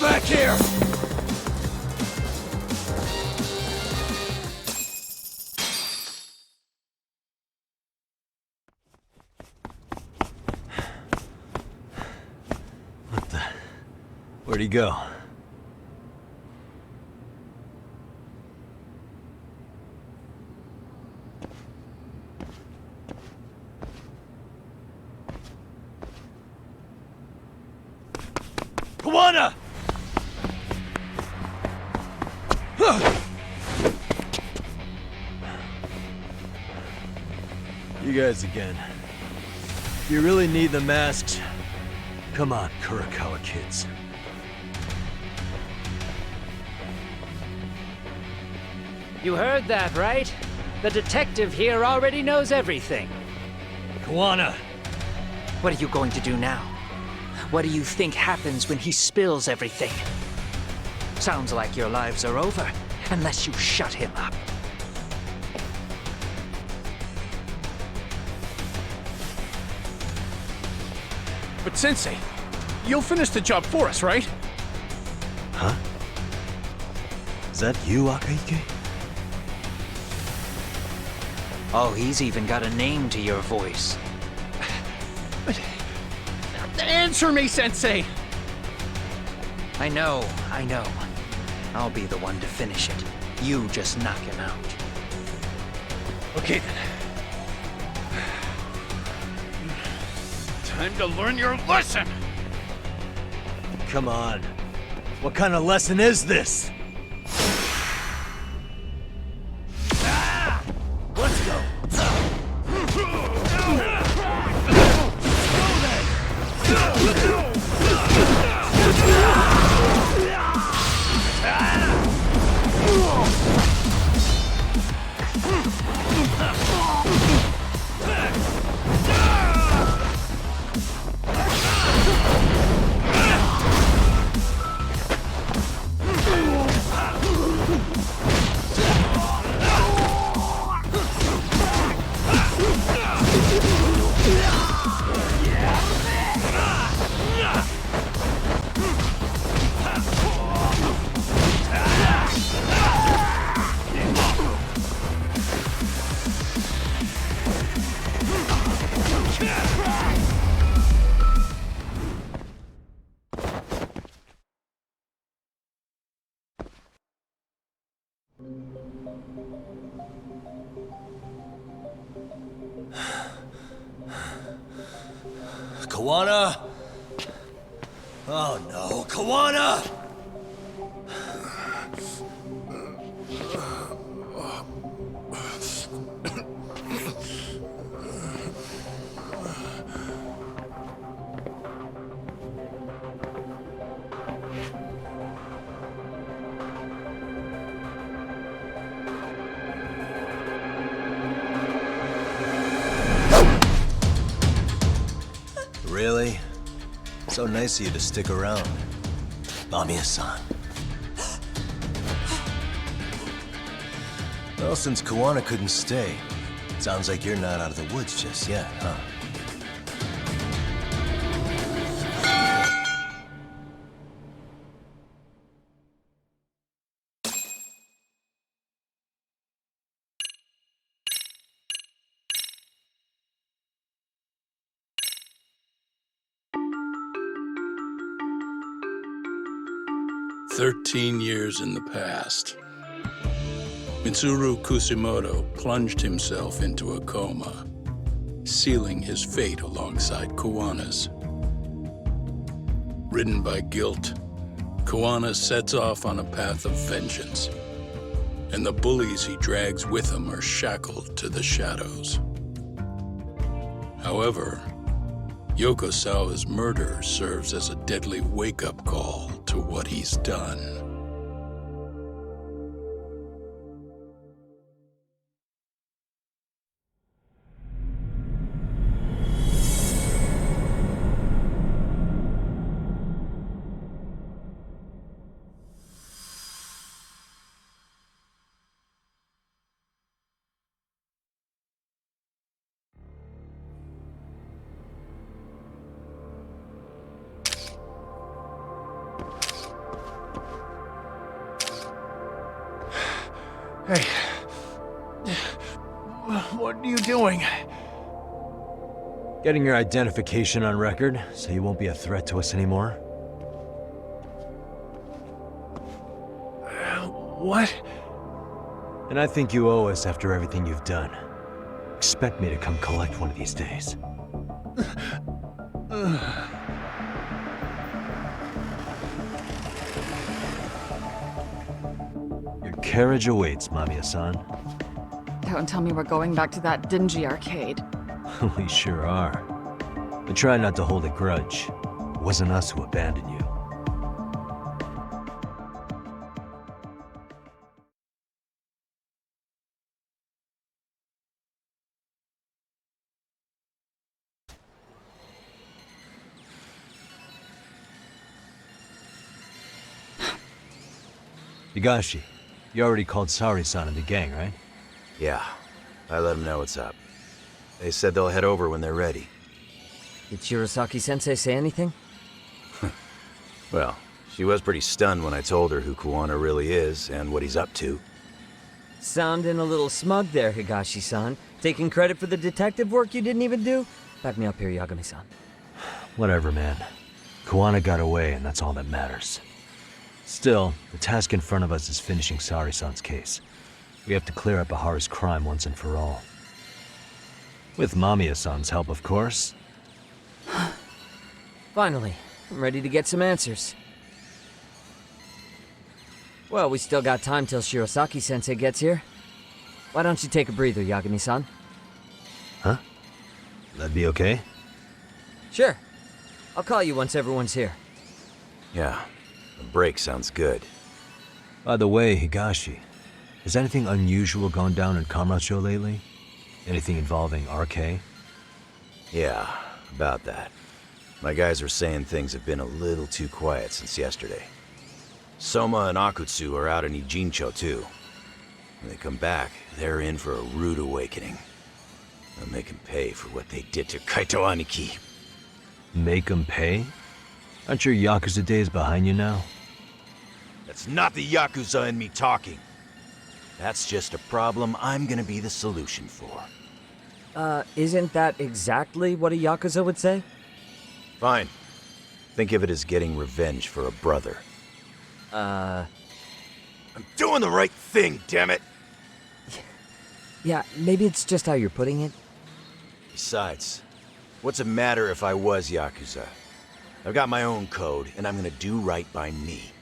back here! What the... Where'd he go? Kawana! You guys again. If you really need the masks, come on, Kurokawa kids. You heard that, right? The detective here already knows everything. Kawana! What are you going to do now? What do you think happens when he spills everything? Sounds like your lives are over, unless you shut him up. But Sensei, you'll finish the job for us, right? Huh? Is that you, Akaike? Oh, he's even got a name to your voice. Answer me, Sensei! I know. I'll be the one to finish it. You just knock him out. Okay then. Time to learn your lesson! Come on. What kind of lesson is this? Let's go. Kawana? Oh no, Kawana! Really? So nice of you to stick around. Bamiya-san. Well, since Kawana couldn't stay, sounds like you're not out of the woods just yet, huh? "13 years in the past. Mitsuru Kusumoto plunged himself into a coma, sealing his fate alongside Kawana's. Ridden by guilt, Kawana sets off on a path of vengeance, and the bullies he drags with him are shackled to the shadows. However, Yokosawa's murder serves as a deadly wake-up call to what he's done. Hey. What are you doing? Getting your identification on record, so you won't be a threat to us anymore? What? And I think you owe us after everything you've done. Expect me to come collect one of these days. Your carriage awaits, Mamiya-san. Don't tell me we're going back to that dingy arcade. We sure are. But try not to hold a grudge. It wasn't us who abandoned you. Higashi, you already called Sari-san and the gang, right? Yeah, I let them know what's up. They said they'll head over when they're ready. Did Shirosaki-sensei say anything? Well, she was pretty stunned when I told her who Kuwana really is and what he's up to. Sounding a little smug there, Higashi-san. Taking credit for the detective work you didn't even do? Back me up here, Yagami-san. Whatever, man. Kuwana got away, and that's all that matters. Still, the task in front of us is finishing Sari-san's case. We have to clear up Ahara's crime once and for all. With Mamiya-san's help, of course. Finally, I'm ready to get some answers. Well, we still got time till Shirosaki-sensei gets here. Why don't you take a breather, Yagami-san? Huh? That'd be okay? Sure. I'll call you once everyone's here. Yeah, a break sounds good. By the way, Higashi, has anything unusual gone down in Kamurocho lately? Anything involving RK? Yeah, about that. My guys are saying things have been a little too quiet since yesterday. Soma and Akutsu are out in Ijincho too. When they come back, they're in for a rude awakening. They'll make them pay for what they did to Kaito Aniki. Make 'em pay? Aren't your Yakuza days behind you now? That's not the Yakuza in me talking. That's just a problem I'm gonna be the solution for. Isn't that exactly what a Yakuza would say? Fine. Think of it as getting revenge for a brother. I'm doing the right thing, damn it! Yeah, maybe it's just how you're putting it. Besides, what's it matter if I was Yakuza? I've got my own code, and I'm gonna do right by me.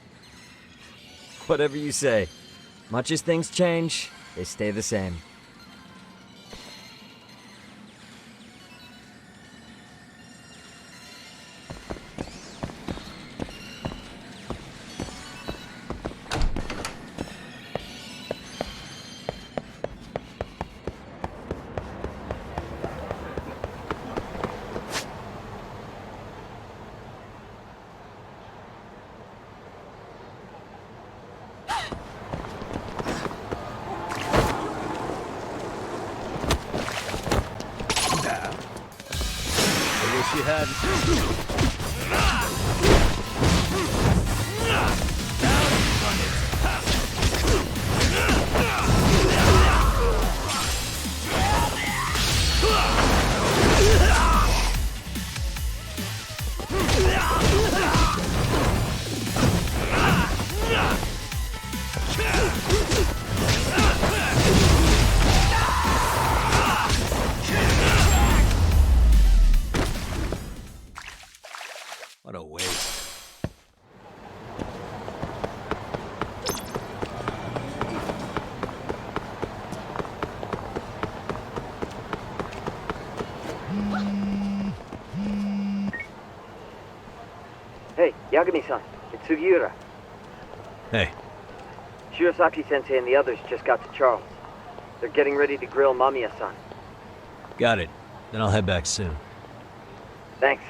Whatever you say. Much as things change, they stay the same. She had. What a waste. Hey, Yagami-san, it's Sugiura. Hey, Shirosaki-sensei and the others just got to Charles. They're getting ready to grill Mamiya-san. got it. Then I'll head back soon. Thanks.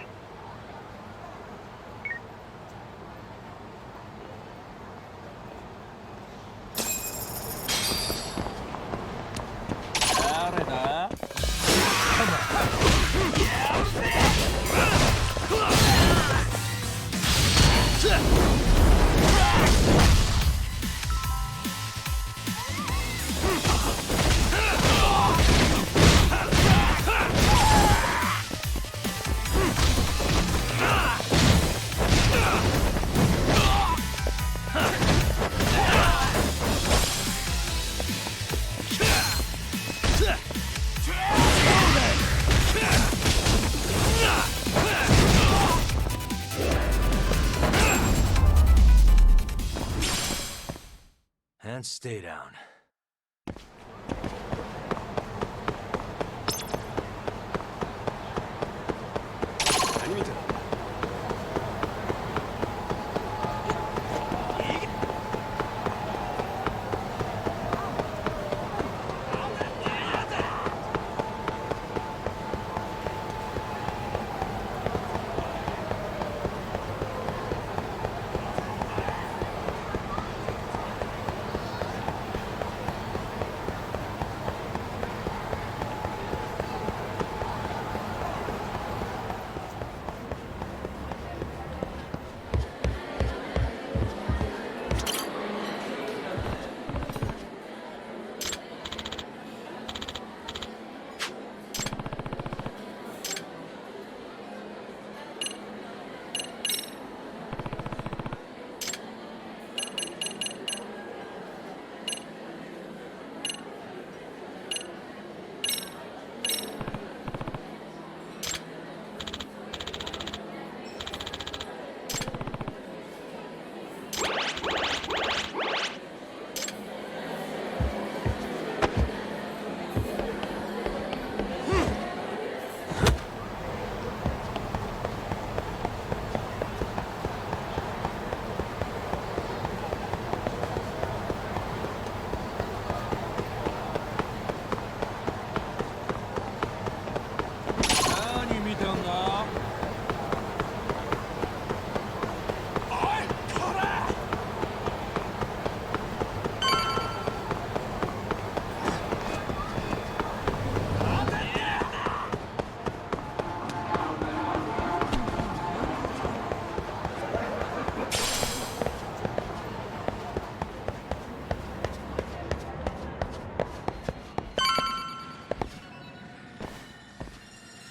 And stay down.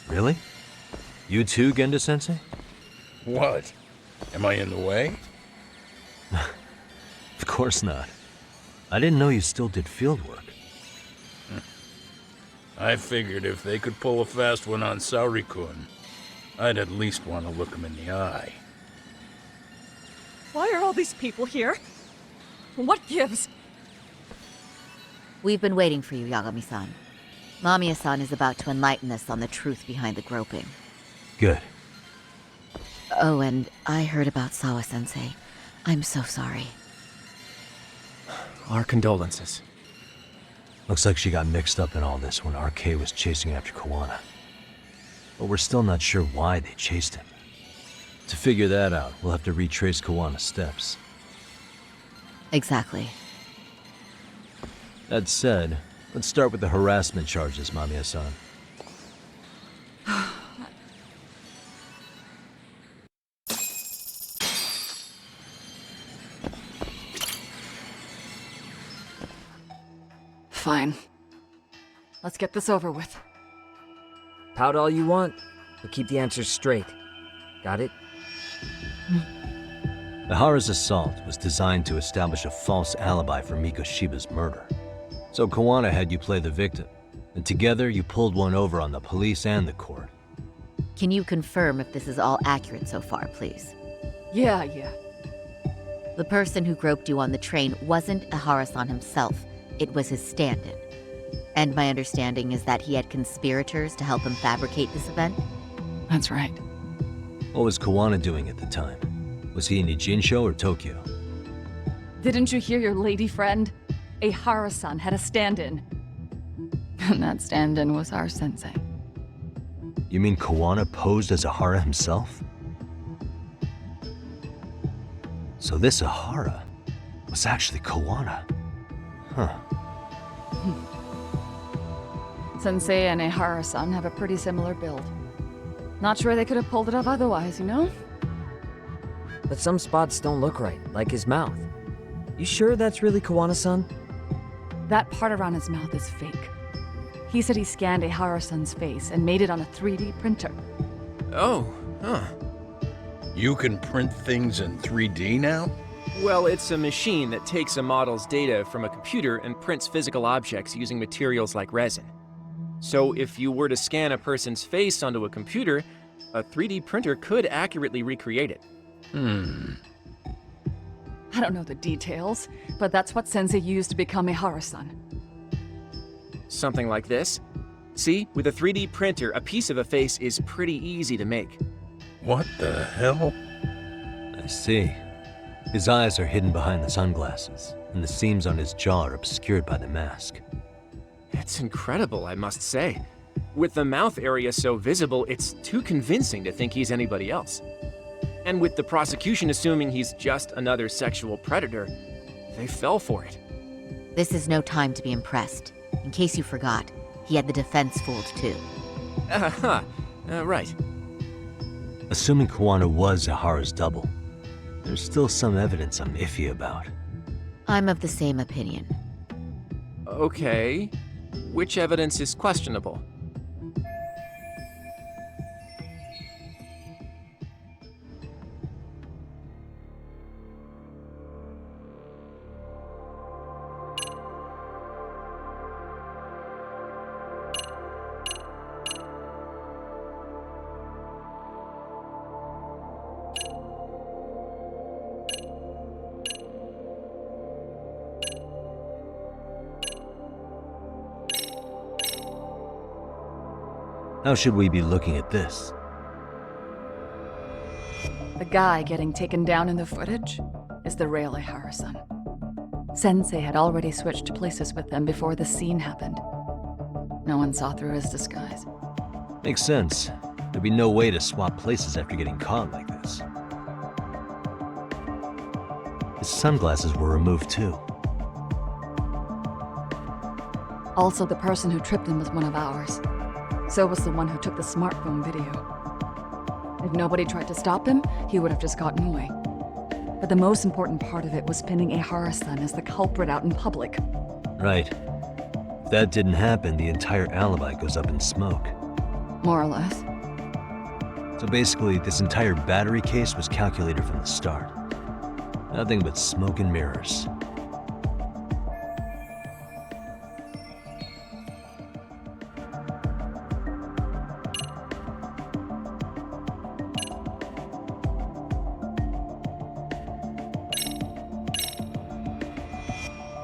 Really? You too, Genda-sensei? What? Am I in the way? Of course not. I didn't know you still did field work. I figured if they could pull a fast one on Saori-kun, I'd at least want to look him in the eye. Why are all these people here? What gives? We've been waiting for you, Yagami-san. Mamiya-san is about to enlighten us on the truth behind the groping. Good. Oh, and I heard about Sawa-sensei. I'm so sorry. Our condolences. Looks like she got mixed up in all this when RK was chasing after Kawana. But we're still not sure why they chased him. To figure that out, we'll have to retrace Kawana's steps. Exactly. That said, let's start with the harassment charges, Mamiya-san. Fine. Let's get this over with. Pout all you want, but keep the answers straight. Got it? Ihara's assault was designed to establish a false alibi for Mikoshiba's murder. So Kawana had you play the victim, and together you pulled one over on the police and the court. Can you confirm if this is all accurate so far, please? Yeah. The person who groped you on the train wasn't Ihara-san himself. It was his stand-in. And my understanding is that he had conspirators to help him fabricate this event? That's right. What was Kawana doing at the time? Was he in Ijincho or Tokyo? Didn't you hear your lady friend? Ihara-san had a stand-in. And that stand-in was our sensei. You mean Kawana posed as Ihara himself? So this Ihara was actually Kawana. Huh. Sensei and Ihara-san have a pretty similar build. Not sure they could have pulled it off otherwise, you know? But some spots don't look right, like his mouth. You sure that's really Kawana-san? That part around his mouth is fake. He said he scanned Ihara-san's face and made it on a 3D printer. Oh, huh. You can print things in 3D now? Well, it's a machine that takes a model's data from a computer and prints physical objects using materials like resin. So if you were to scan a person's face onto a computer, a 3D printer could accurately recreate it. I don't know the details, but that's what Sensei used to become a Harusan. Something like this? See, with a 3D printer, a piece of a face is pretty easy to make. What the hell? I see. His eyes are hidden behind the sunglasses, and the seams on his jaw are obscured by the mask. It's incredible, I must say. With the mouth area so visible, it's too convincing to think he's anybody else. And with the prosecution assuming he's just another sexual predator, they fell for it. This is no time to be impressed. In case you forgot, he had the defense fooled too. Right. Assuming Kawana was Ahara's double, there's still some evidence I'm iffy about. I'm of the same opinion. Okay. Which evidence is questionable? How should we be looking at this? The guy getting taken down in the footage is the real Harusan. Sensei had already switched places with them before the scene happened. No one saw through his disguise. Makes sense. There'd be no way to swap places after getting caught like this. His sunglasses were removed too. Also, the person who tripped him was one of ours. So was the one who took the smartphone video. If nobody tried to stop him, he would have just gotten away. But the most important part of it was pinning a Harusan as the culprit out in public. Right. If that didn't happen, the entire alibi goes up in smoke. More or less. So basically, this entire battery case was calculated from the start. Nothing but smoke and mirrors.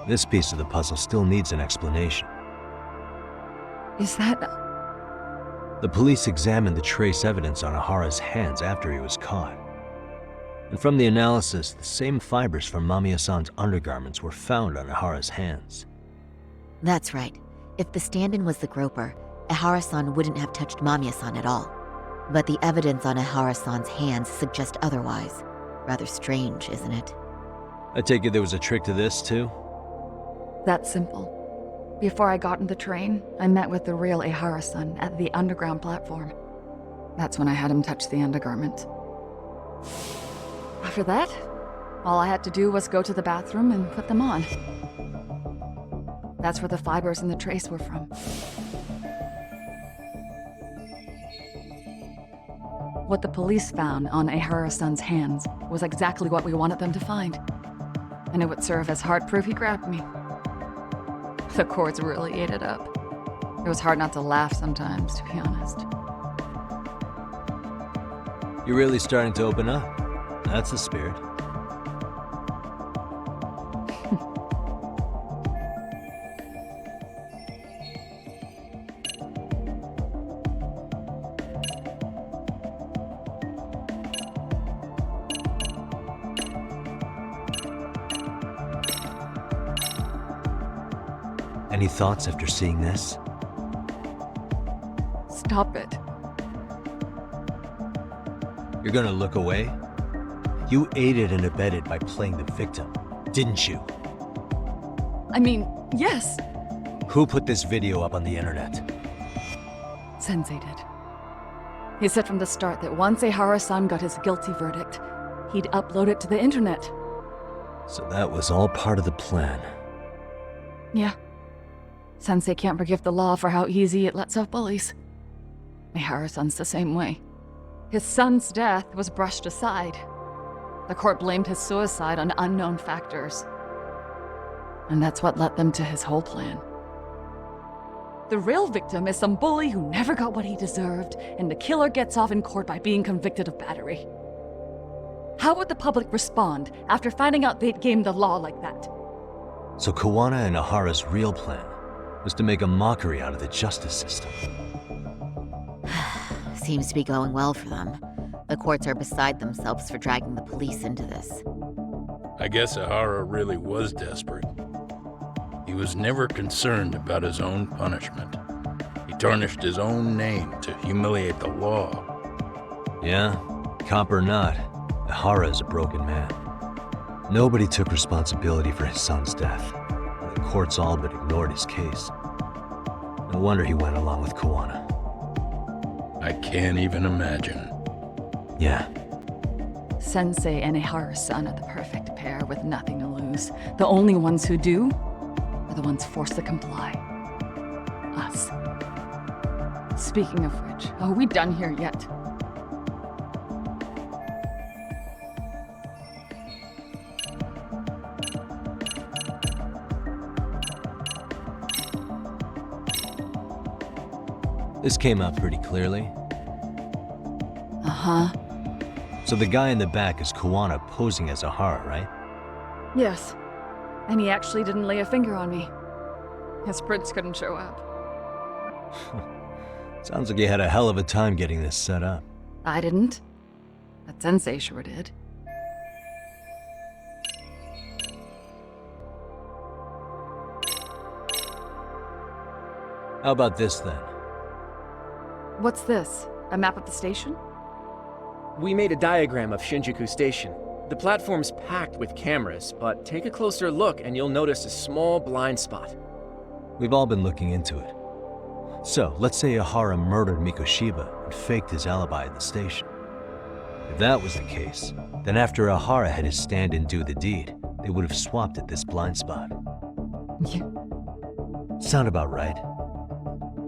This piece of the puzzle still needs an explanation. Is that... The police examined the trace evidence on Ahara's hands after he was caught. And from the analysis, the same fibers from Mamiya-san's undergarments were found on Ahara's hands. That's right. If the stand-in was the groper, Ahara-san wouldn't have touched Mamiya-san at all. But the evidence on Ahara-san's hands suggests otherwise. Rather strange, isn't it? I take it there was a trick to this, too? That's simple. Before I got in the train, I met with the real Ahara-san at the underground platform. That's when I had him touch the undergarment. After that, all I had to do was go to the bathroom and put them on. That's where the fibers in the trace were from. What the police found on Ahara-san's hands was exactly what we wanted them to find. And it would serve as hard proof he grabbed me. The courts really ate it up. It was hard not to laugh sometimes, to be honest. You're really starting to open up. That's the spirit. Any thoughts after seeing this? Stop it. You're gonna look away? You aided and abetted by playing the victim, didn't you? I mean, yes. Who put this video up on the internet? Sensei did. He said from the start that once Ahara-san got his guilty verdict, he'd upload it to the internet. So that was all part of the plan. Yeah. Sensei can't forgive the law for how easy it lets off bullies. Ahara-san's the same way. His son's death was brushed aside. The court blamed his suicide on unknown factors. And that's what led them to his whole plan. The real victim is some bully who never got what he deserved, and the killer gets off in court by being convicted of battery. How would the public respond after finding out they'd gamed the law like that? So Kawana and Ahara's real plan was to make a mockery out of the justice system. Seems to be going well for them. The courts are beside themselves for dragging the police into this. I guess Ahara really was desperate. He was never concerned about his own punishment. He tarnished his own name to humiliate the law. Yeah, cop or not, Ahara is a broken man. Nobody took responsibility for his son's death. The courts all but ignored his case. No wonder he went along with Kawana. I can't even imagine. Yeah. Sensei and Ihara-san are the perfect pair with nothing to lose. The only ones who do are the ones forced to comply. Us. Speaking of which, are we done here yet? This came out pretty clearly. Uh-huh. So the guy in the back is Kawana posing as Ahara, right? Yes. And he actually didn't lay a finger on me. His prints couldn't show up. Sounds like you had a hell of a time getting this set up. I didn't. But Sensei sure did. How about this then? What's this? A map of the station? We made a diagram of Shinjuku Station. The platform's packed with cameras, but take a closer look and you'll notice a small blind spot. We've all been looking into it. So, let's say Ahara murdered Mikoshiba and faked his alibi at the station. If that was the case, then after Ahara had his stand-in do the deed, they would have swapped at this blind spot. Sound about right?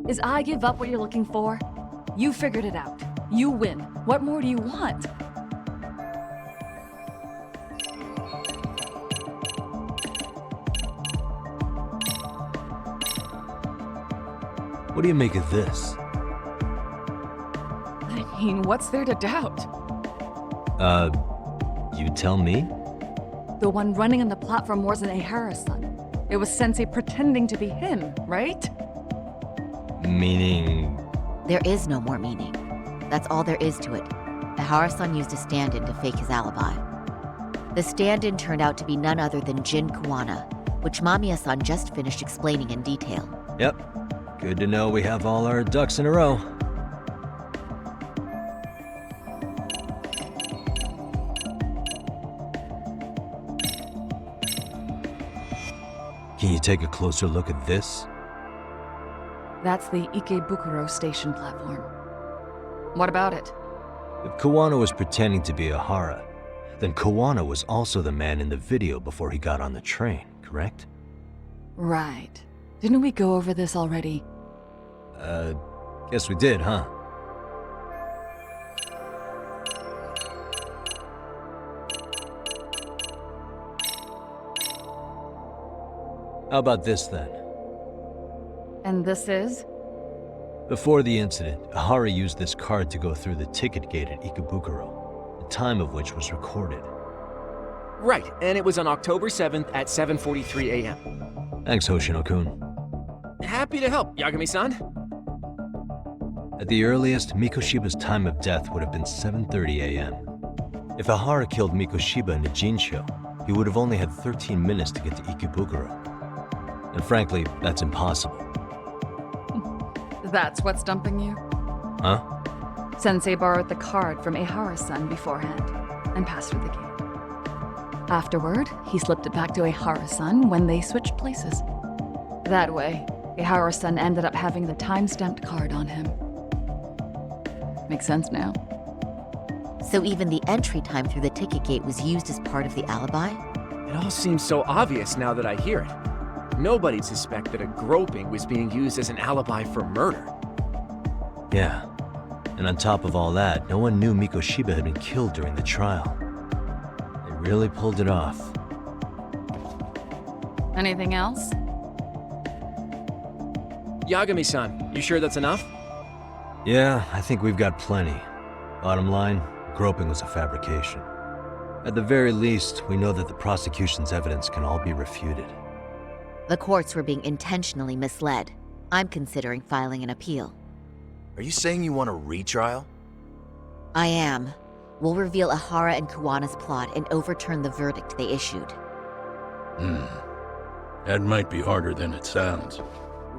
Is I give up what you're looking for? You figured it out. You win. What more do you want? What do you make of this? I mean, what's there to doubt? You tell me? The one running on the platform wasn't Ihara-san. It was Sensei pretending to be him, right? Meaning... There is no more meaning. That's all there is to it. Ihara-san used a stand-in to fake his alibi. The stand-in turned out to be none other than Jin Kawana, which Mamiya-san just finished explaining in detail. Yep. Good to know we have all our ducks in a row. Can you take a closer look at this? That's the Ikebukuro station platform. What about it? If Kawana was pretending to be Ahara, then Kawana was also the man in the video before he got on the train, correct? Right. Didn't we go over this already? Guess we did, huh? How about this then? And this is? Before the incident, Ahara used this card to go through the ticket gate at Ikebukuro, the time of which was recorded. Right, and it was on October 7th at 7:43 a.m. Thanks, Hoshino-kun. Happy to help, Yagami-san. At the earliest, Mikoshiba's time of death would have been 7:30 a.m. If Ahara killed Mikoshiba in Ijincho, he would have only had 13 minutes to get to Ikebukuro. And frankly, that's impossible. That's what's dumping you? Huh? Sensei borrowed the card from Ihara-san beforehand and passed through the gate. Afterward, he slipped it back to Ihara-san when they switched places. That way, Ihara-san ended up having the time-stamped card on him. Makes sense now. So even the entry time through the ticket gate was used as part of the alibi? It all seems so obvious now that I hear it. Nobody'd suspect that a groping was being used as an alibi for murder. Yeah. And on top of all that, no one knew Mikoshiba had been killed during the trial. They really pulled it off. Anything else? Yagami-san, you sure that's enough? Yeah, I think we've got plenty. Bottom line, groping was a fabrication. At the very least, we know that the prosecution's evidence can all be refuted. The courts were being intentionally misled. I'm considering filing an appeal. Are you saying you want a retrial? I am. We'll reveal Ihara and Kuwana's plot and overturn the verdict they issued. That might be harder than it sounds.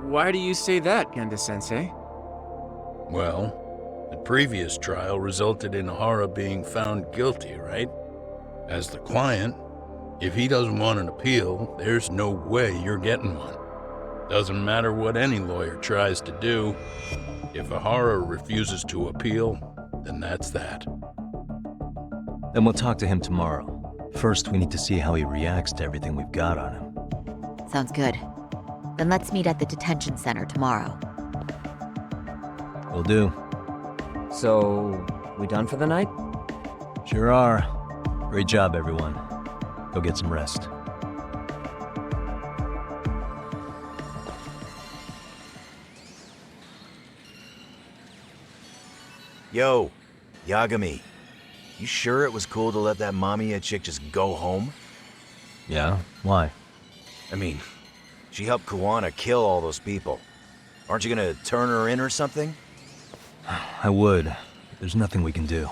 Why do you say that, Genda-sensei? Well, the previous trial resulted in Ihara being found guilty, right? As the client, if he doesn't want an appeal, there's no way you're getting one. Doesn't matter what any lawyer tries to do. If Ihara refuses to appeal, then that's that. Then we'll talk to him tomorrow. First, we need to see how he reacts to everything we've got on him. Sounds good. Then let's meet at the detention center tomorrow. Will do. So, we done for the night? Sure are. Great job, everyone. Go get some rest. Yo, Yagami. You sure it was cool to let that Mamiya chick just go home? Yeah? Why? I mean, she helped Kuwana kill all those people. Aren't you gonna turn her in or something? I would. But there's nothing we can do.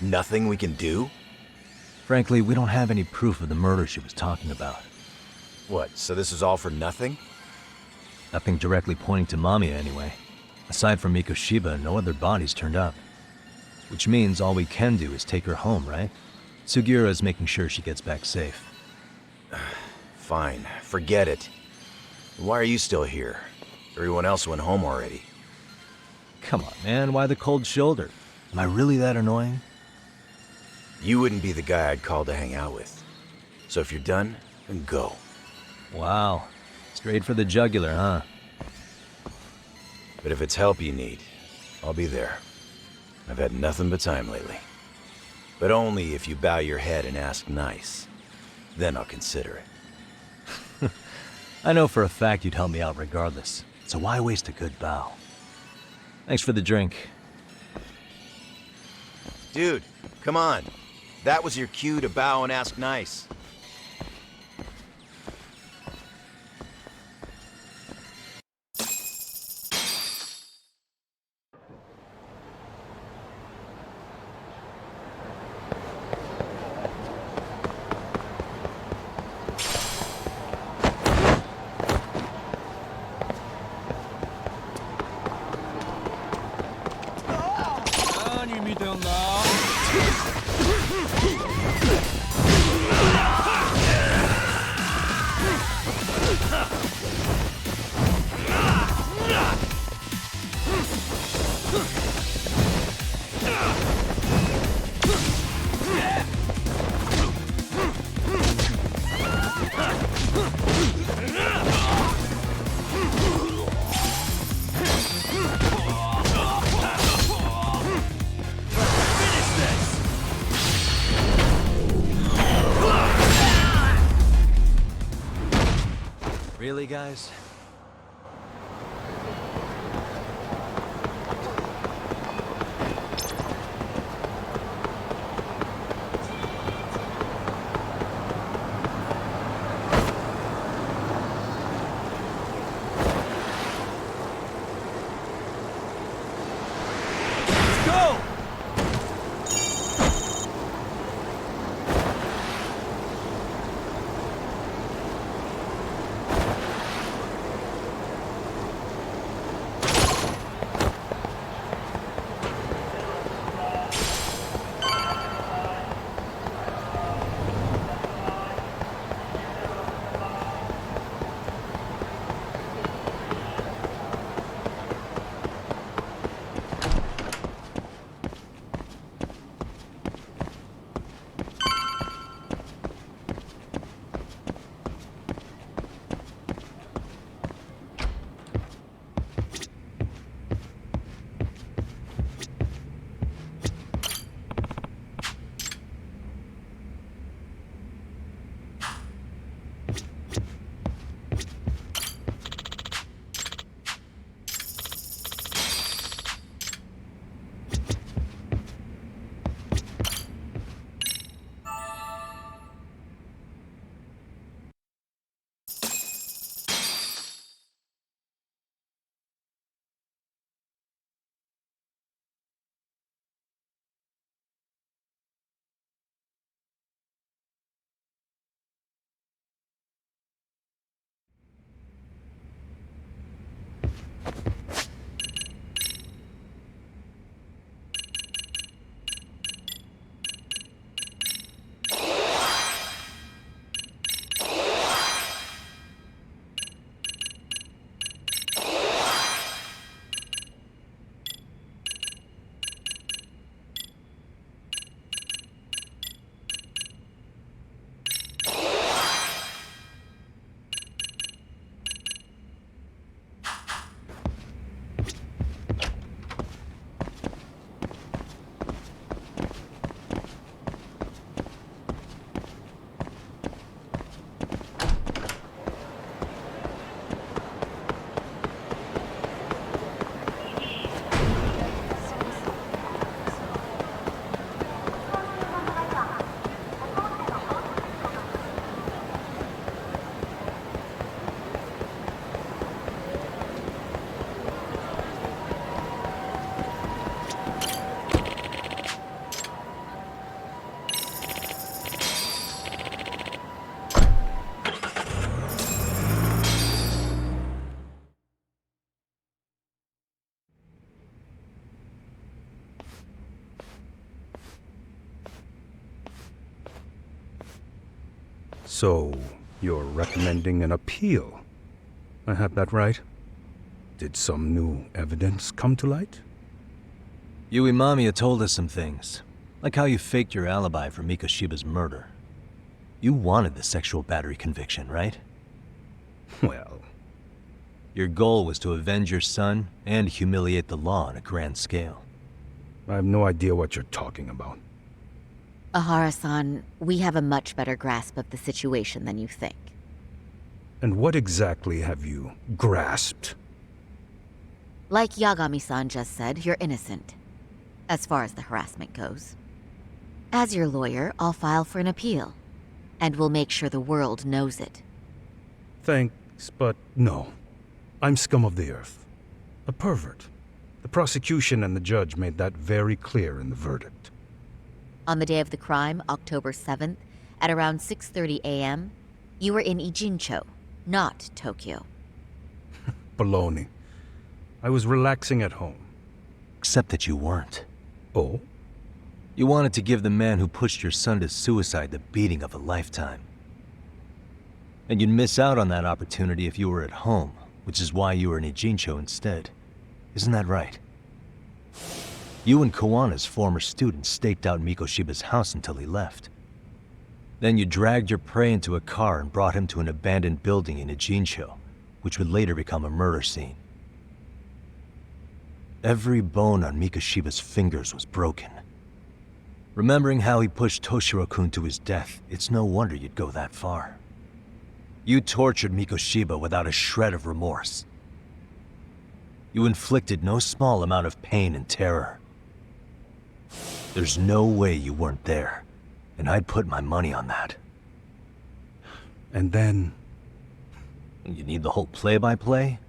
Nothing we can do? Frankly, we don't have any proof of the murder she was talking about. What, so this is all for nothing? Nothing directly pointing to Mamiya, anyway. Aside from Mikoshiba, no other bodies turned up. Which means all we can do is take her home, right? Sugiura is making sure she gets back safe. Fine, forget it. Why are you still here? Everyone else went home already. Come on, man, why the cold shoulder? Am I really that annoying? You wouldn't be the guy I'd call to hang out with. So if you're done, then go. Wow. Straight for the jugular, huh? But if it's help you need, I'll be there. I've had nothing but time lately. But only if you bow your head and ask nice. Then I'll consider it. I know for a fact you'd help me out regardless, so why waste a good bow? Thanks for the drink. Dude, come on. That was your cue to bow and ask nice. Really, guys? So, you're recommending an appeal? I have that right? Did some new evidence come to light? Yui Mamiya told us some things, like how you faked your alibi for Mikoshiba's murder. You wanted the sexual battery conviction, right? Well... Your goal was to avenge your son and humiliate the law on a grand scale. I have no idea what you're talking about. Ahara-san, we have a much better grasp of the situation than you think. And what exactly have you grasped? Like Yagami-san just said, you're innocent. As far as the harassment goes. As your lawyer, I'll file for an appeal. And we'll make sure the world knows it. Thanks, but no. I'm scum of the earth. A pervert. The prosecution and the judge made that very clear in the verdict. On the day of the crime, October 7th, at around 6:30 a.m., you were in Ijincho, not Tokyo. Baloney. I was relaxing at home. Except that you weren't. Oh? You wanted to give the man who pushed your son to suicide the beating of a lifetime. And you'd miss out on that opportunity if you were at home, which is why you were in Ijincho instead. Isn't that right? You and Kawana's former student staked out Mikoshiba's house until he left. Then you dragged your prey into a car and brought him to an abandoned building in Ijincho, which would later become a murder scene. Every bone on Mikoshiba's fingers was broken. Remembering how he pushed Toshiro-kun to his death, it's no wonder you'd go that far. You tortured Mikoshiba without a shred of remorse. You inflicted no small amount of pain and terror. There's no way you weren't there, and I'd put my money on that. And then... You need the whole play-by-play,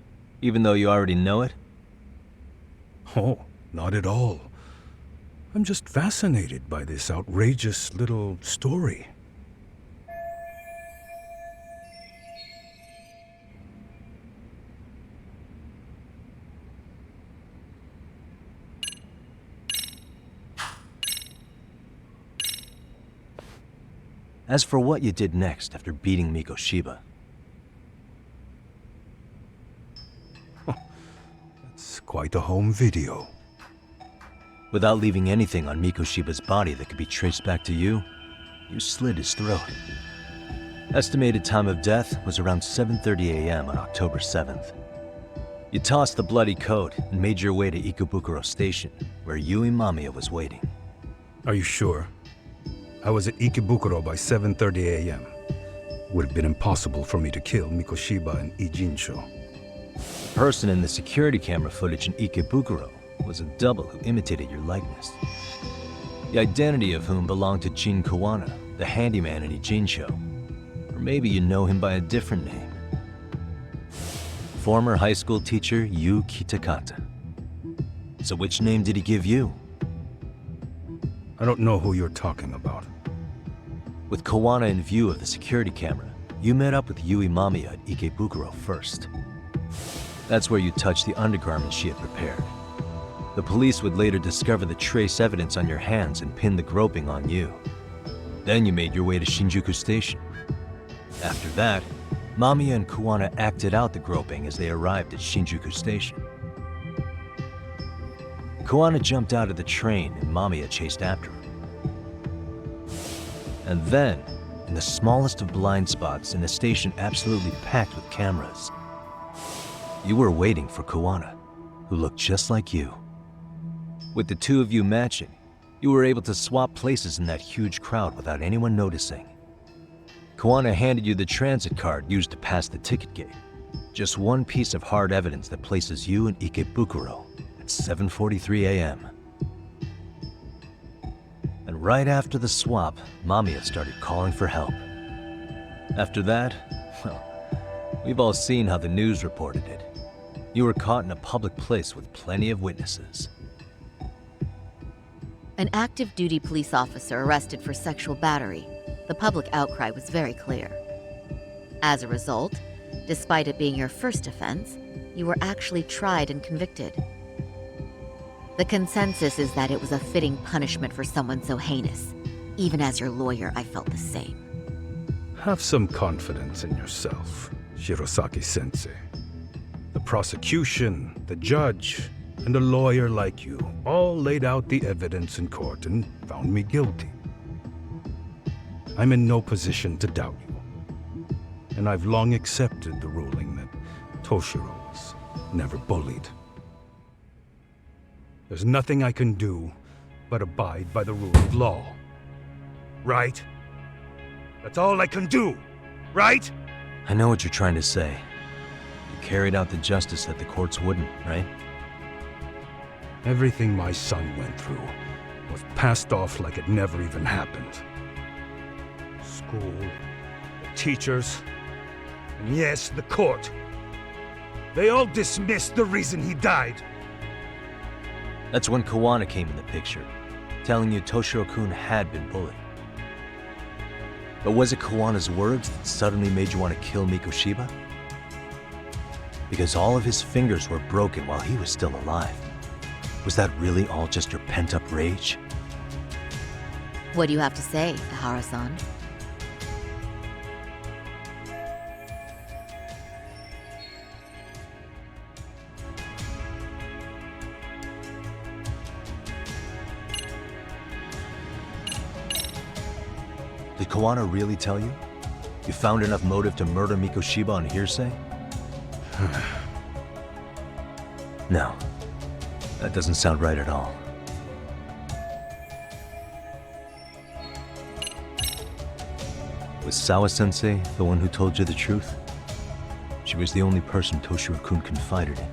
even though you already know it? Oh, not at all. I'm just fascinated by this outrageous little story. As for what you did next after beating Mikoshiba... It's quite a home video. Without leaving anything on Mikoshiba's body that could be traced back to you, you slit his throat. Estimated time of death was around 7:30 a.m. on October 7th. You tossed the bloody coat and made your way to Ikebukuro Station, where Yui Mamiya was waiting. Are you sure? I was at Ikebukuro by 7:30 a.m. Would have been impossible for me to kill Mikoshiba and Ijincho. The person in the security camera footage in Ikebukuro was a double who imitated your likeness. The identity of whom belonged to Jin Kawana, the handyman in Ijincho. Or maybe you know him by a different name. Former high school teacher Yu Kitakata. So which name did he give you? I don't know who you're talking about. With Kawana in view of the security camera, you met up with Yui Mamiya at Ikebukuro first. That's where you touched the undergarments she had prepared. The police would later discover the trace evidence on your hands and pin the groping on you. Then you made your way to Shinjuku Station. After that, Mamiya and Kuwana acted out the groping as they arrived at Shinjuku Station. Kuwana jumped out of the train and Mamiya chased after him. And then, in the smallest of blind spots in a station absolutely packed with cameras, you were waiting for Kuwana, who looked just like you. With the two of you matching, you were able to swap places in that huge crowd without anyone noticing. Kuwana handed you the transit card used to pass the ticket gate. Just one piece of hard evidence that places you in Ikebukuro at 7:43 a.m. And right after the swap, Mamiya started calling for help. After that, well, we've all seen how the news reported it. You were caught in a public place with plenty of witnesses. An active duty police officer arrested for sexual battery. The public outcry was very clear. As a result, despite it being your first offense, you were actually tried and convicted. The consensus is that it was a fitting punishment for someone so heinous. Even as your lawyer, I felt the same. Have some confidence in yourself, Shirosaki-sensei. The prosecution, the judge, and a lawyer like you all laid out the evidence in court and found me guilty. I'm in no position to doubt you, and I've long accepted the ruling that Toshiro was never bullied. There's nothing I can do but abide by the rule of law. Right? That's all I can do, right? I know what you're trying to say. You carried out the justice that the courts wouldn't, right? Everything my son went through was passed off like it never even happened. School, the teachers, and yes, the court. They all dismissed the reason he died. That's when Kuwana came in the picture, telling you Toshiro-kun had been bullied. But was it Kawana's words that suddenly made you want to kill Mikoshiba? Because all of his fingers were broken while he was still alive. Was that really all just your pent-up rage? What do you have to say, Ihara-san? Did Kuwana really tell you? You found enough motive to murder Mikoshiba on hearsay? No. That doesn't sound right at all. Was Sawa-sensei the one who told you the truth? She was the only person Toshiro-kun confided in.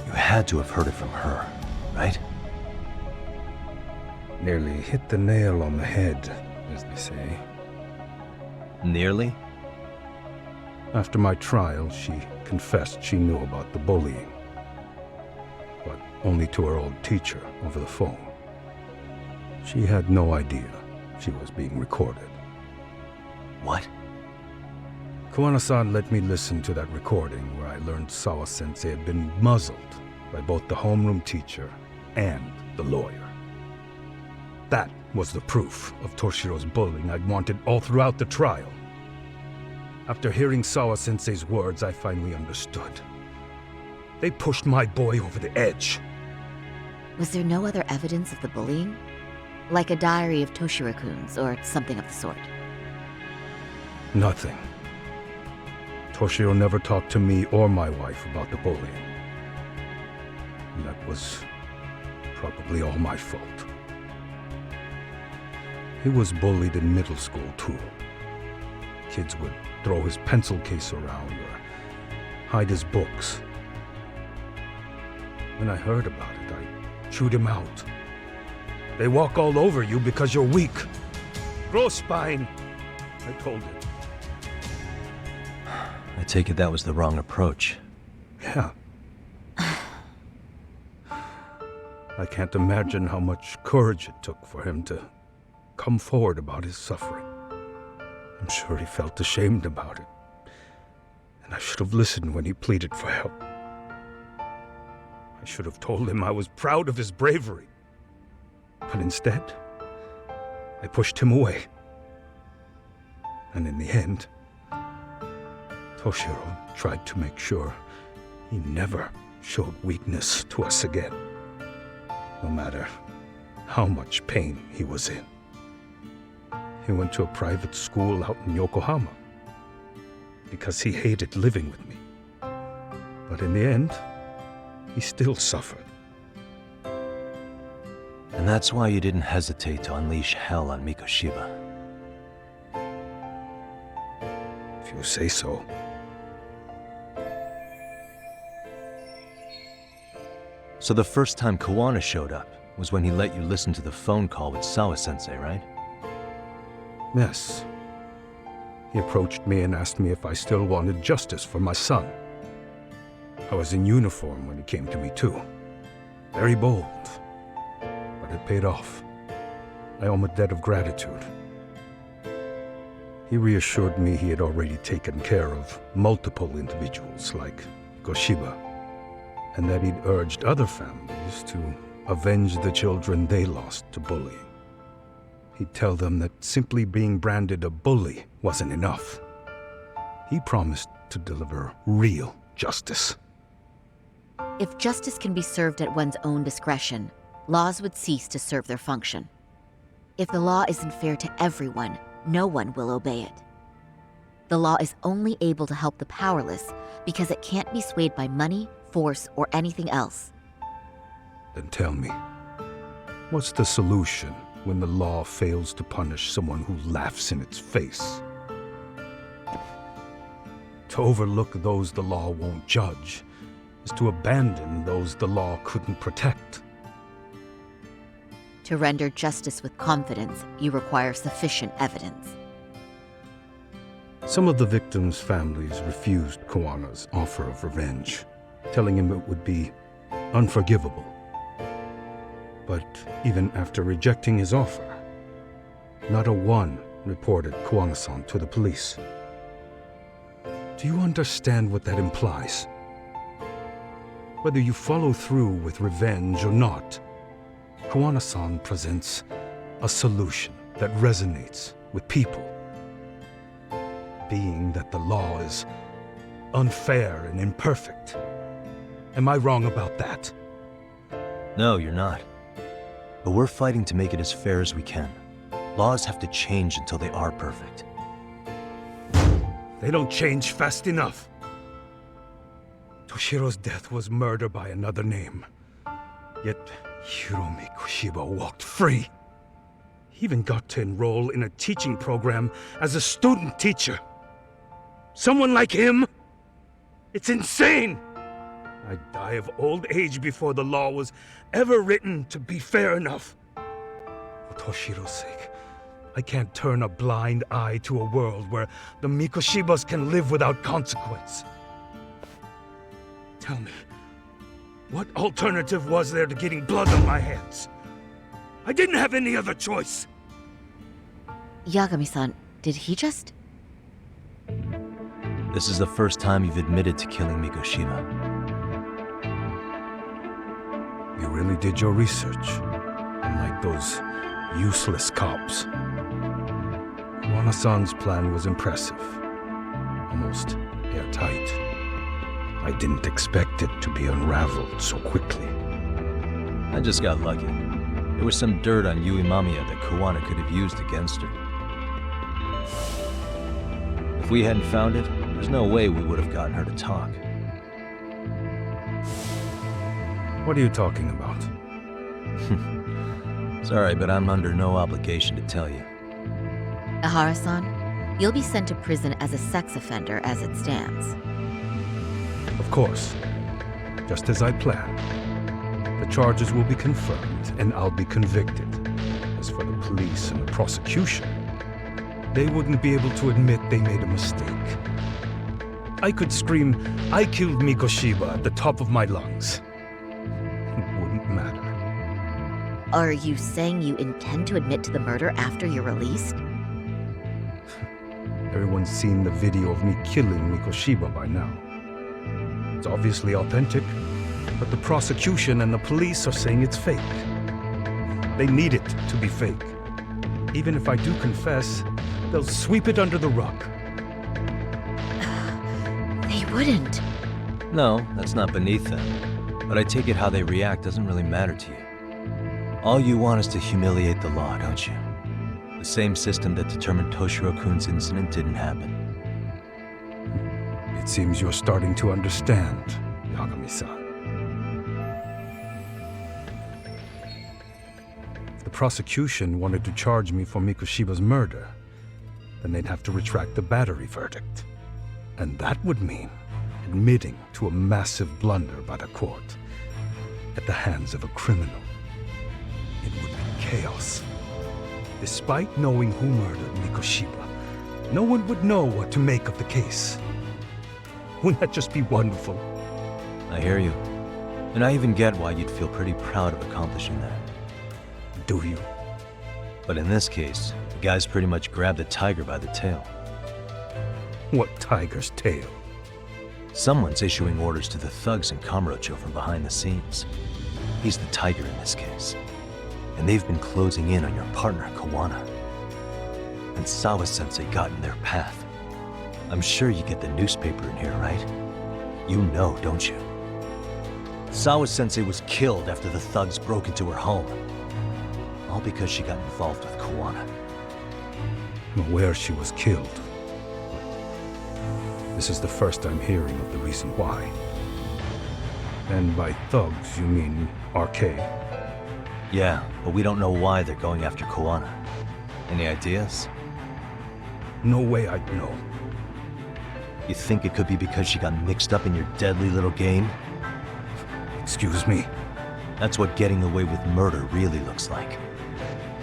You had to have heard it from her, right? Nearly hit the nail on the head, as they say. Nearly? After my trial, she confessed she knew about the bullying. But only to her old teacher over the phone. She had no idea she was being recorded. What? Kuwana-san let me listen to that recording where I learned Sawa-sensei had been muzzled by both the homeroom teacher and the lawyer. That was the proof of Toshiro's bullying I'd wanted all throughout the trial. After hearing Sawa-sensei's words, I finally understood. They pushed my boy over the edge. Was there no other evidence of the bullying? Like a diary of Toshiro-kun's or something of the sort? Nothing. Toshiro never talked to me or my wife about the bullying. And that was probably all my fault. He was bullied in middle school, too. Kids would throw his pencil case around or hide his books. When I heard about it, I chewed him out. They walk all over you because you're weak. Grow spine, I told him. I take it that was the wrong approach. Yeah. I can't imagine how much courage it took for him to come forward about his suffering. I'm sure he felt ashamed about it. And I should have listened when he pleaded for help. I should have told him I was proud of his bravery. But instead, I pushed him away. And in the end, Toshiro tried to make sure he never showed weakness to us again, no matter how much pain he was in. He went to a private school out in Yokohama because he hated living with me. But in the end, he still suffered. And that's why you didn't hesitate to unleash hell on Mikoshiba. If you say so. So the first time Kawana showed up was when he let you listen to the phone call with Sawa-sensei, right? Yes. He approached me and asked me if I still wanted justice for my son. I was in uniform when he came to me too. Very bold. But it paid off. I owe him a debt of gratitude. He reassured me he had already taken care of multiple individuals like Goshiba, and that he'd urged other families to avenge the children they lost to bullying. He'd tell them that simply being branded a bully wasn't enough. He promised to deliver real justice. If justice can be served at one's own discretion, laws would cease to serve their function. If the law isn't fair to everyone, no one will obey it. The law is only able to help the powerless because it can't be swayed by money, force, or anything else. Then tell me, what's the solution when the law fails to punish someone who laughs in its face? To overlook those the law won't judge is to abandon those the law couldn't protect. To render justice with confidence, you require sufficient evidence. Some of the victims' families refused Kawana's offer of revenge, telling him it would be unforgivable. But even after rejecting his offer, not a one reported Kawana-san to the police. Do you understand what that implies? Whether you follow through with revenge or not, Kawana-san presents a solution that resonates with people. Being that the law is unfair and imperfect. Am I wrong about that? No, you're not. But we're fighting to make it as fair as we can. Laws have to change until they are perfect. They don't change fast enough. Toshiro's death was murder by another name. Yet Hiromi Koshiba walked free. He even got to enroll in a teaching program as a student teacher. Someone like him? It's insane! I'd die of old age before the law was ever written to be fair enough. For Toshiro's sake, I can't turn a blind eye to a world where the Mikoshibas can live without consequence. Tell me, what alternative was there to getting blood on my hands? I didn't have any other choice. Yagami-san, did he just... This is the first time you've admitted to killing Mikoshiba. You really did your research, unlike those useless cops. Kawana-san's plan was impressive, almost airtight. I didn't expect it to be unraveled so quickly. I just got lucky. There was some dirt on Yui Mamiya that Kawana could have used against her. If we hadn't found it, there's no way we would have gotten her to talk. What are you talking about? Sorry, but I'm under no obligation to tell you. Ihara-san, you'll be sent to prison as a sex offender as it stands. Of course. Just as I planned. The charges will be confirmed, and I'll be convicted. As for the police and the prosecution, they wouldn't be able to admit they made a mistake. I could scream, "I killed Mikoshiba" at the top of my lungs. It wouldn't matter. Are you saying you intend to admit to the murder after you're released? Everyone's seen the video of me killing Mikoshiba by now. It's obviously authentic. But the prosecution and the police are saying it's fake. They need it to be fake. Even if I do confess, they'll sweep it under the rug. They wouldn't. No, that's not beneath them. But I take it how they react doesn't really matter to you. All you want is to humiliate the law, don't you? The same system that determined Toshiro-kun's incident didn't happen. It seems you're starting to understand, Yagami-san. If the prosecution wanted to charge me for Mikoshiba's murder, then they'd have to retract the battery verdict. And that would mean admitting to a massive blunder by the court at the hands of a criminal. It would be chaos. Despite knowing who murdered Mikoshiba, no one would know what to make of the case. Wouldn't that just be wonderful? I hear you. And I even get why you'd feel pretty proud of accomplishing that. Do you? But in this case, the guy's pretty much grabbed the tiger by the tail. What tiger's tail? Someone's issuing orders to the thugs in Kamurocho from behind the scenes. He's the tiger in this case. And they've been closing in on your partner, Kawana. And Sawa-sensei got in their path. I'm sure you get the newspaper in here, right? You know, don't you? Sawa-sensei was killed after the thugs broke into her home. All because she got involved with Kawana. I'm aware she was killed. This is the first I'm hearing of the reason why. And by thugs, you mean RK? Yeah, but we don't know why they're going after Kawana. Any ideas? No way I'd know. You think it could be because she got mixed up in your deadly little game? Excuse me? That's what getting away with murder really looks like.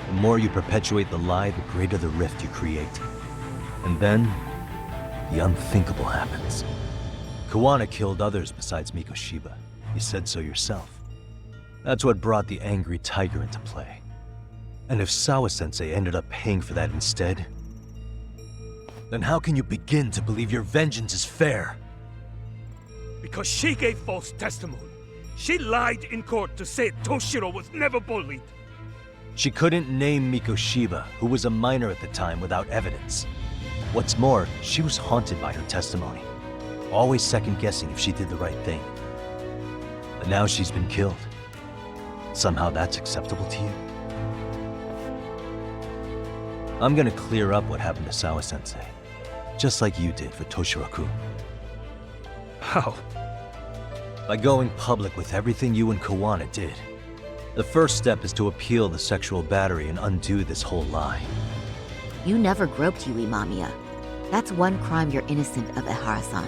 The more you perpetuate the lie, the greater the rift you create. And then, the unthinkable happens. Kawana killed others besides Mikoshiba. You said so yourself. That's what brought the angry tiger into play. And if Sawa-sensei ended up paying for that instead, then how can you begin to believe your vengeance is fair? Because she gave false testimony. She lied in court to say Toshiro was never bullied. She couldn't name Mikoshiba, who was a minor at the time, without evidence. What's more, she was haunted by her testimony, always second-guessing if she did the right thing. But now she's been killed. Somehow that's acceptable to you? I'm gonna clear up what happened to Sawa-sensei, just like you did for Toshiro-kun. How? By going public with everything you and Kawana did. The first step is to appeal the sexual battery and undo this whole lie. You never groped Yui Mamiya. That's one crime you're innocent of, Ehara-san.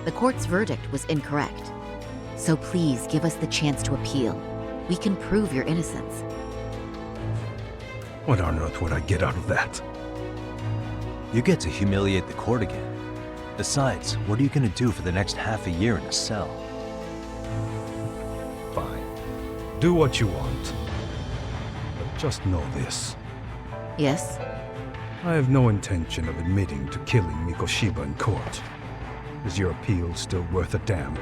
The court's verdict was incorrect. So please give us the chance to appeal. We can prove your innocence. What on earth would I get out of that? You get to humiliate the court again. Besides, what are you gonna do for the next half a year in a cell? Fine. Do what you want. But just know this. Yes? I have no intention of admitting to killing Mikoshiba in court. Is your appeal still worth a damn?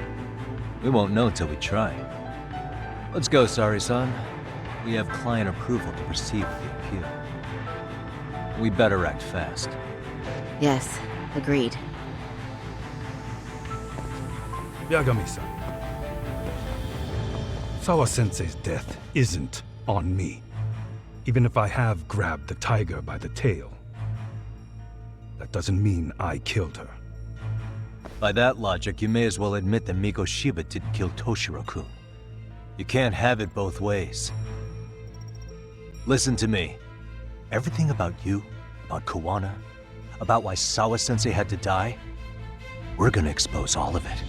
We won't know till we try. Let's go, Sari-san. We have client approval to proceed with the appeal. We better act fast. Yes, agreed. Yagami-san. Sawa-sensei's death isn't on me. Even if I have grabbed the tiger by the tail. That doesn't mean I killed her. By that logic, you may as well admit that Mikoshiba didn't kill Toshiro-kun. You can't have it both ways. Listen to me. Everything about you, about Kawana, about why Sawa-sensei had to die, we're gonna expose all of it.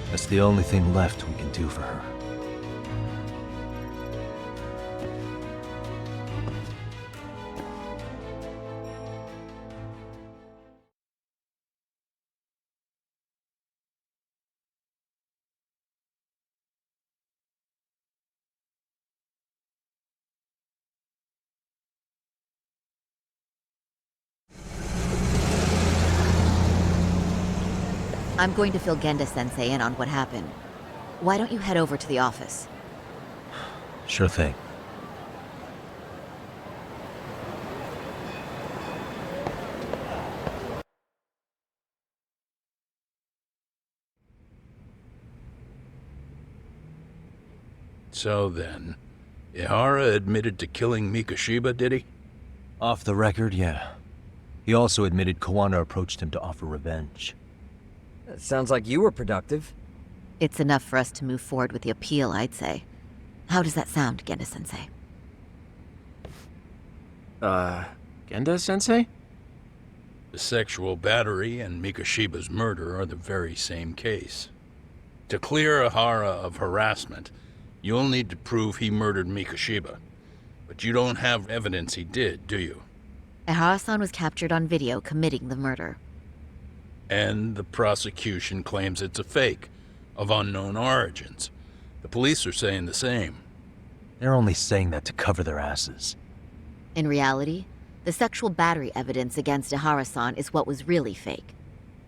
That's the only thing left we can do for her. I'm going to fill Genda-sensei in on what happened. Why don't you head over to the office? Sure thing. So then, Ihara admitted to killing Mikoshiba, did he? Off the record, yeah. He also admitted Kawana approached him to offer revenge. Sounds like you were productive. It's enough for us to move forward with the appeal, I'd say. How does that sound, Genda-sensei? Genda-sensei? The sexual battery and Mikoshiba's murder are the very same case. To clear Ihara of harassment, you'll need to prove he murdered Mikoshiba. But you don't have evidence he did, do you? Ihara-san was captured on video committing the murder. And the prosecution claims it's a fake, of unknown origins. The police are saying the same. They're only saying that to cover their asses. In reality, the sexual battery evidence against Ihara-san is what was really fake.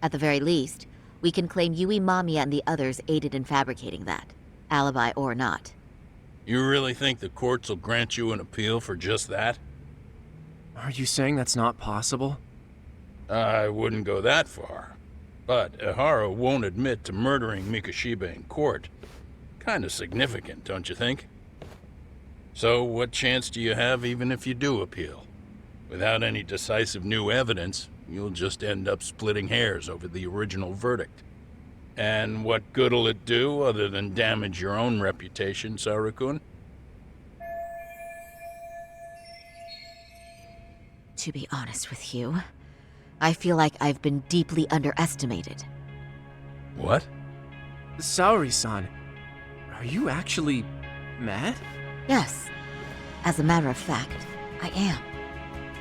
At the very least, we can claim Yui Mamiya and the others aided in fabricating that, alibi or not. You really think the courts will grant you an appeal for just that? Are you saying that's not possible? I wouldn't go that far. But Ihara won't admit to murdering Mikoshiba in court. Kinda significant, don't you think? So what chance do you have even if you do appeal? Without any decisive new evidence, you'll just end up splitting hairs over the original verdict. And what good'll it do other than damage your own reputation, Saru-kun? To be honest with you, I feel like I've been deeply underestimated. What? Saori-san, are you actually mad? Yes. As a matter of fact, I am.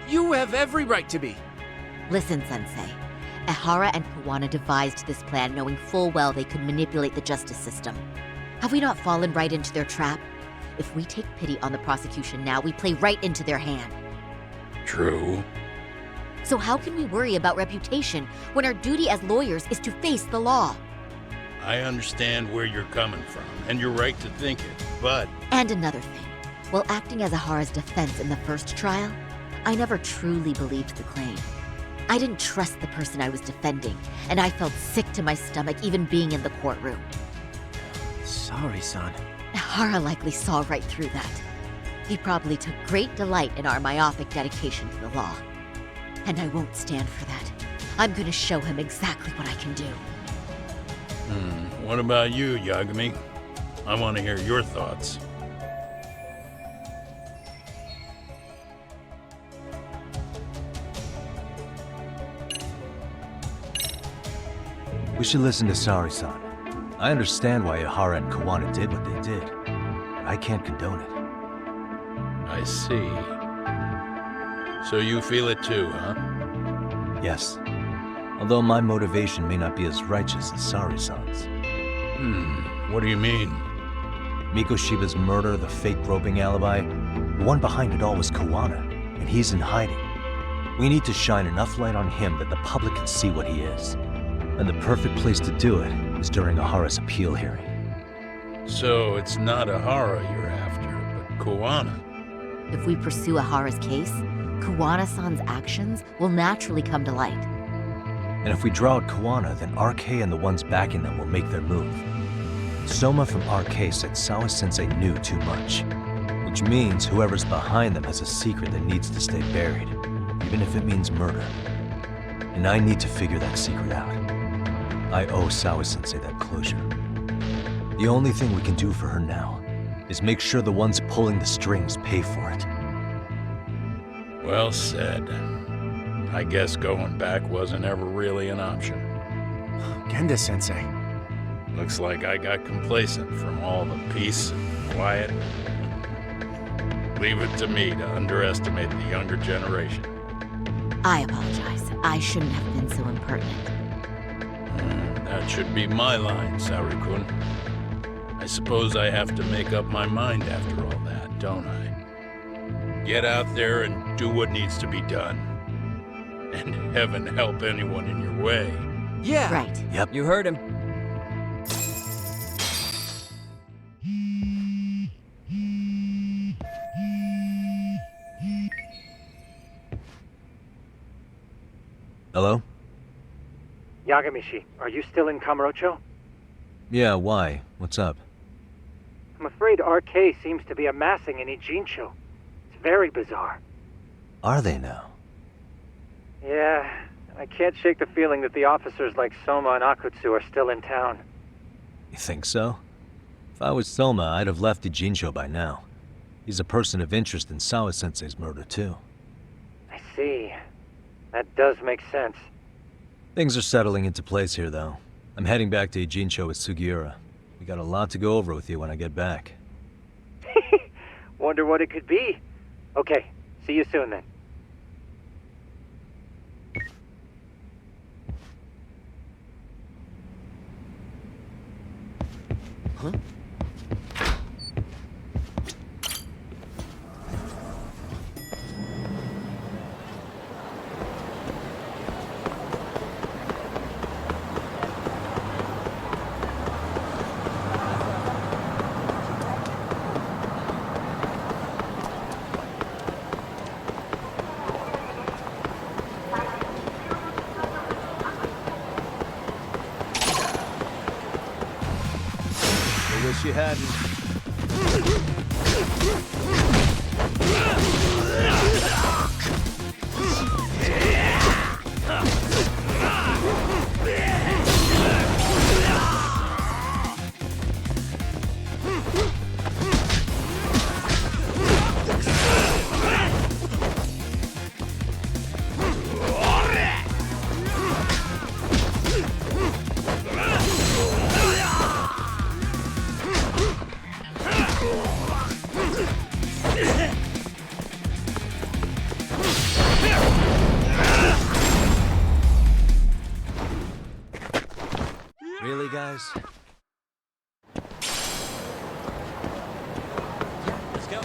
You have every right to be. Listen, Sensei. Ihara and Kawana devised this plan knowing full well they could manipulate the justice system. Have we not fallen right into their trap? If we take pity on the prosecution now, we play right into their hand. True. So how can we worry about reputation when our duty as lawyers is to face the law? I understand where you're coming from, and you're right to think it, but... And another thing. While acting as Ihara's defense in the first trial, I never truly believed the claim. I didn't trust the person I was defending, and I felt sick to my stomach even being in the courtroom. Saori-san. Ihara likely saw right through that. He probably took great delight in our myopic dedication to the law. And I won't stand for that. I'm gonna show him exactly what I can do. What about you, Yagami? I want to hear your thoughts. We should listen to Saori-san. I understand why Ihara and Kawana did what they did, but I can't condone it. I see. So you feel it too, huh? Yes. Although my motivation may not be as righteous as Saori-san's. What do you mean? Mikoshiba's murder, the fake groping alibi, the one behind it all was Kawana, and he's in hiding. We need to shine enough light on him that the public can see what he is. And the perfect place to do it is during Ihara's appeal hearing. So it's not Ihara you're after, but Kawana. If we pursue Ihara's case, Kawana-san's actions will naturally come to light. And if we draw out Kawana, then RK and the ones backing them will make their move. Soma from RK said Sawa-sensei knew too much, which means whoever's behind them has a secret that needs to stay buried, even if it means murder. And I need to figure that secret out. I owe Sawa-sensei that closure. The only thing we can do for her now is make sure the ones pulling the strings pay for it. Well said. I guess going back wasn't ever really an option. Genda-sensei. Looks like I got complacent from all the peace and quiet. Leave it to me to underestimate the younger generation. I apologize. I shouldn't have been so impertinent. That should be my line, Saru-kun. I suppose I have to make up my mind after all that, don't I? Get out there and do what needs to be done. And heaven help anyone in your way. Yeah. Right. Yep. You heard him. Yagamishi, are you still in Kamurocho? Yeah, why? What's up? I'm afraid RK seems to be amassing in Ijincho. It's very bizarre. Are they now? Yeah, I can't shake the feeling that the officers like Soma and Akutsu are still in town. You think so? If I was Soma, I'd have left Ijincho by now. He's a person of interest in Sawa-sensei's murder, too. I see. That does make sense. Things are settling into place here, though. I'm heading back to Ijincho with Sugiura. We got a lot to go over with you when I get back. Wonder what it could be. Okay, see you soon then. Huh? I wish you hadn't. Really, guys? Let's go.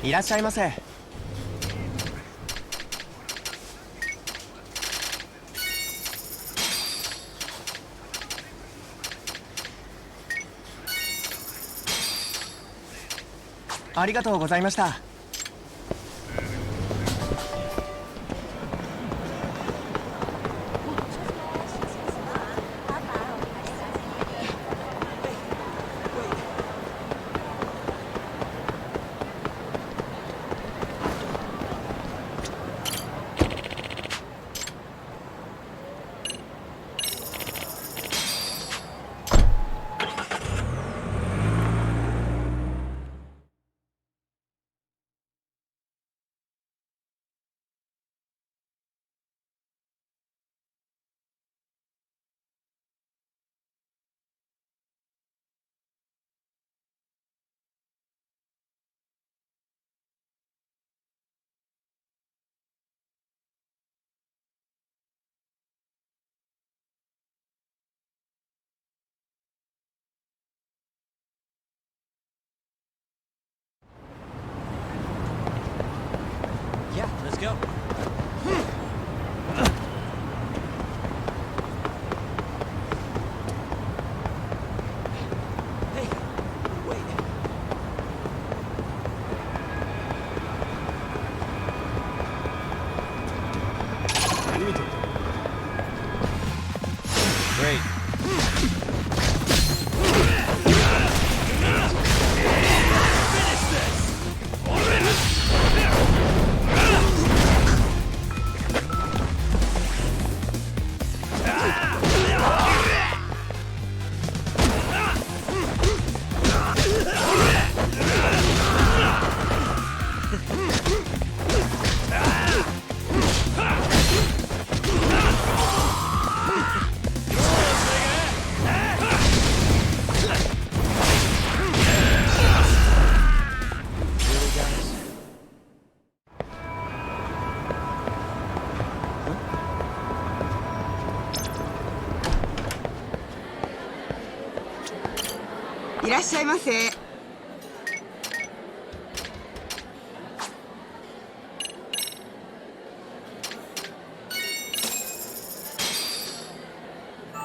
Irashaimase. Arigatou gozaimashita. Yeah, let's go. Hey, wait. Great.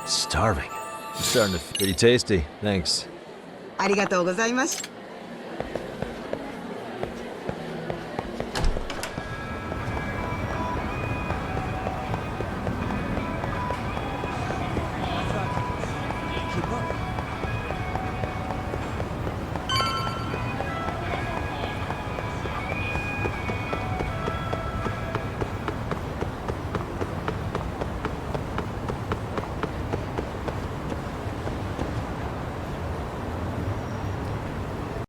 Starving. I'm starting to feel pretty tasty. Thanks. ありがとうございました。